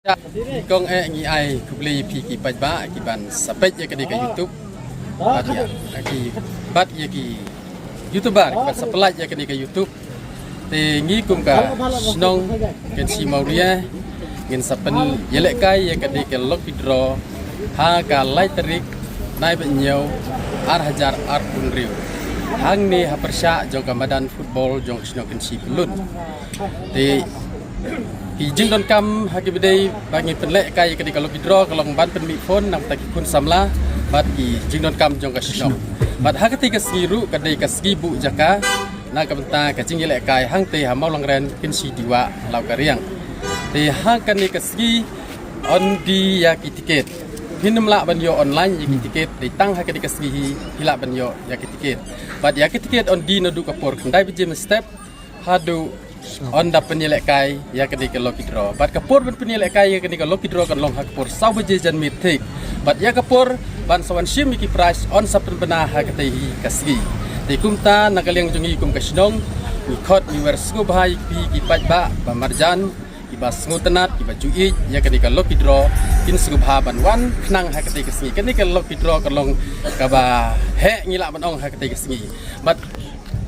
Ya, kong ngi ai kubli pi ki pajba ki ban sapet ya kadi ke YouTube. Bat ya ki bat ya ki YouTuber ban saplat ya kadi ke YouTube. Te ngi kum ka snong ken si mauria ngin sapen yelek kai ya kadi ke lok vidro ha ka lai terik nai benyo ar hajar ar punriu. Hang ni ha persya jong ka madan football jong snong ken si pelun. Te Jing don kam haki bedai bagi penlek kai kadi kalau kidro kalau ban penmi phone nam taki kun samla bat ki jing don kam jong kasino bat ha kati kasiru kadai kasgi bu jaka na ka benta ka jing yelek kai hang te ha mau langren kin si diwa lau kariang te ha kan ni kasgi on di ya ki tiket hinum la ban yo online ya ki tiket di tang ha kadi kasgi hila ban yo ya ki tiket bat ya ki tiket on di no du kapor kendai bejem step hadu on da penyelek kai ya kadi ke loki draw bat kapur ben penyelek kai ya kadi ke loki draw kan long hakpur sau beje jan mitik bat ya kapur ban sawan sim iki price on sapen benah ha kati kasgi te kumta nakaliang jungi kum kasnong ni khot ni wersku bahai pi ki pajba ba marjan ki bas ngutenat ki baju i ya kadi ke loki draw kin subha ban wan knang ha kati kasgi kadi ke loki draw kan long ka ba he ngila ban ong ha kati kasgi bat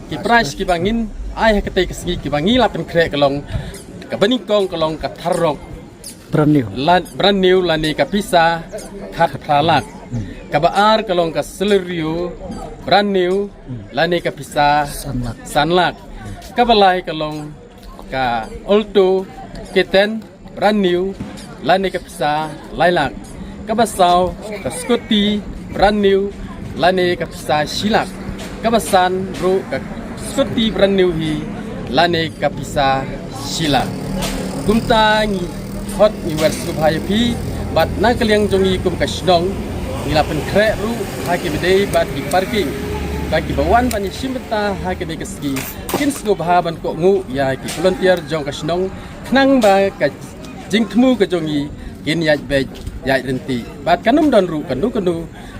ki price ki bangin ai ketai kesegi ki bangi la pen krek kalong ka benikong kalong ka tharok brand new lani ka pisa khat phalak ka baar kalong ka seleriu brand new lani ka pisa sanlak ka balai kalong ka alto keten brand new lani ka pisa lailak ka basau ka scotty brand new lani ka pisa silak ka basan ru ka Scotty brand new hi lane kapisa sila kumtangi hot ni wers ku bhai pi bat na kaliang jongi kum kasnong ngila pen krek ru haki bedai bat di parking bagi bawan pani simbeta haki de keski kin sku bahaban ko ngu ya ki volunteer jong kasnong knang ba ka jingthmu ka jongi kin yaj be yaj renti bat kanum don ru kanu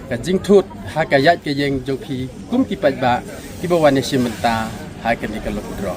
ka jingthut ha ka yaj ke yeng jong pi kum ki pajba ki bawan ni simbeta ha ka ni ka lokudro